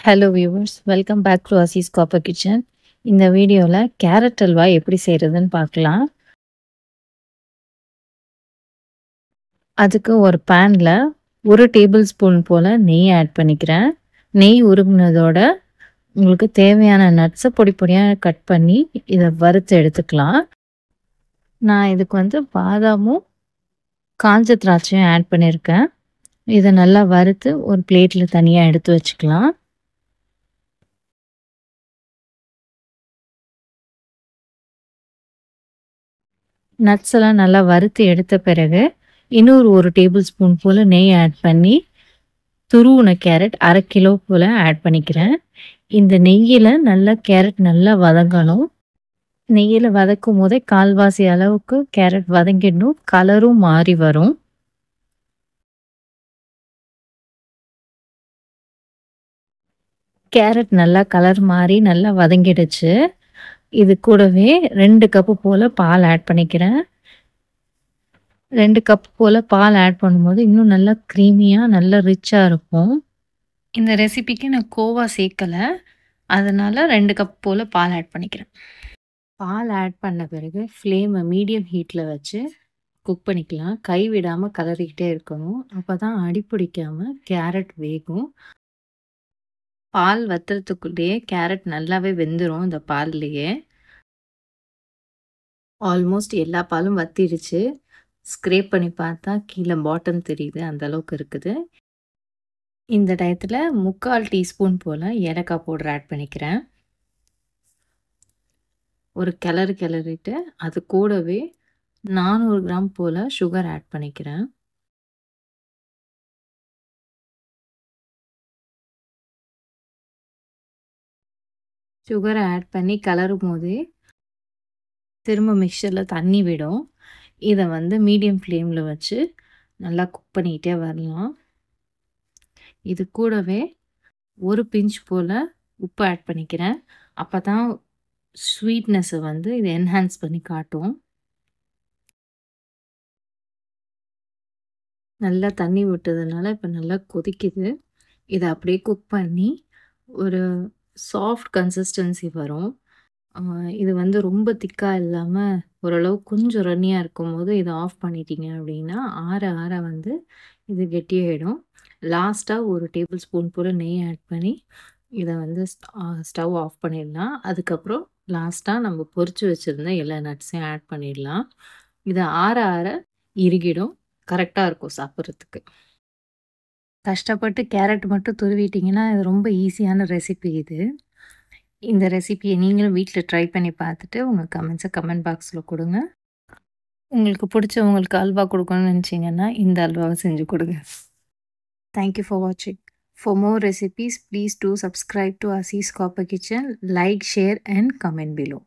Hello viewers, welcome back to Aziz copper kitchen. இந்த வீடியோவில் carrot halwa எப்படி செய்கிறதுன்னு பார்க்கலாம். அதுக்கு ஒரு பேனில் 1 டேபிள் ஸ்பூன் போல் நெய் ஆட் பண்ணிக்கிறேன். நெய் உருகுனதோட உங்களுக்கு தேவையான நட்ஸை பொடி பொடியாக கட் பண்ணி இதை வறுத்து எடுத்துக்கலாம். நான் இதுக்கு பாதாமும் காஞ்ச திராட்சையும் ஆட் பண்ணியிருக்கேன். இதை நல்லா வறுத்து ஒரு பிளேட்டில் தனியாக எடுத்து வச்சுக்கலாம். நட்ஸ் எல்லாம் நல்லா வறுத்து எடுத்த பிறகு இன்னொரு 1 டேபிள் ஸ்பூன் போல் நெய் ஆட் பண்ணி துருவின கேரட் 1/2 கிலோ போல் ஆட் பண்ணிக்கிறேன். இந்த நெய்யில் நல்லா கேரட் நல்லா வதங்கணும். நெய்யில் வதக்கும் போதே கால்வாசி அளவுக்கு கேரட் வதங்கிடணும். கலரும் மாறி வரும். கேரட் நல்லா கலர் மாறி நல்லா வதங்கிடுச்சு. இது கூடவே 2 கப்பு போல் பால் ஆட் பண்ணிக்கிறேன். 2 கப் போல் பால் ஆட் பண்ணும்போது இன்னும் நல்லா க்ரீமியாக நல்லா ரிச்சாக இருக்கும். இந்த ரெசிபிக்கு நான் கோவா சேர்க்கலை, அதனால் 2 கப் போல் பால் ஆட் பண்ணிக்கிறேன். பால் ஆட் பண்ண பிறகு ஃப்ளேமை மீடியம் ஹீட்டில் வச்சு குக் பண்ணிக்கலாம். கை விடாமல் கலரிக்கிட்டே இருக்கணும். அப்போ தான் அடி பிடிக்காமல் கேரட் வேகும். பால் வத்துறதுக்குள்ளேயே கேரட் நல்லாவே வெந்துடும். இந்த பால்லையே ஆல்மோஸ்ட் எல்லா பாலும் வத்திடுச்சு. ஸ்க்ரேப் பண்ணி பார்த்தா கீழே பாட்டம் தெரியுது, அந்த அளவுக்கு இருக்குது. இந்த டயத்தில் 3/4 டீஸ்பூன் போல் ஏலக்காய் பவுடர் ஆட் பண்ணிக்கிறேன். ஒரு கிளறிட்டு அது கூடவே 400 கிராம் போல் சுகர் ஆட் பண்ணிக்கிறேன். சுகரை ஆட் பண்ணி கலரும் போதே திரும்ப மிக்சரில் தண்ணி விடும். இதை மீடியம் ஃப்ளேமில் வச்சு நல்லா குக் பண்ணிக்கிட்டே வரலாம். இது கூடவே ஒரு பிஞ்ச் போல் உப்பு ஆட் பண்ணிக்கிறேன். அப்போ தான் ஸ்வீட்னஸை இது என்ஹான்ஸ் பண்ணி காட்டும். நல்லா தண்ணி விட்டதுனால இப்போ நல்லா கொதிக்குது. இதை அப்படியே குக் பண்ணி ஒரு சாஃப்ட் கன்சிஸ்டன்சி வரும். இது ரொம்ப திக்காக இல்லாமல் ஓரளவு கொஞ்சம் ரன்னியாக இருக்கும்போது இதை ஆஃப் பண்ணிட்டீங்க அப்படின்னா ஆற இது கெட்டியாகிடும். லாஸ்ட்டாக 1 டேபிள் ஸ்பூன் போல் நெய் ஆட் பண்ணி இதை ஸ்டவ் ஆஃப் பண்ணிடலாம். அதுக்கப்புறம் லாஸ்ட்டாக நம்ம பொரிச்சு வச்சுருந்த எல்லா நட்ஸையும் ஆட் பண்ணிடலாம். இதை ஆற இறுகிடும். கரெக்டாக இருக்கும் சாப்பிட்றதுக்கு. கஷ்டப்பட்டு கேரட் மட்டும் துருவிட்டிங்கன்னா இது ரொம்ப ஈஸியான ரெசிபி இது. இந்த ரெசிபியை நீங்களும் வீட்டில் ட்ரை பண்ணி பார்த்துட்டு உங்கள் கமெண்ட்ஸை கமெண்ட் பாக்ஸில் கொடுங்க. உங்களுக்கு பிடிச்சவங்களுக்கு அல்வா கொடுக்கணும்னு நினச்சிங்கன்னா இந்த அல்வாவை செஞ்சு கொடுங்க. தேங்க்யூ ஃபார் வாட்சிங். For more recipes, please do subscribe to Asees Copper Kitchen, like, share and comment below.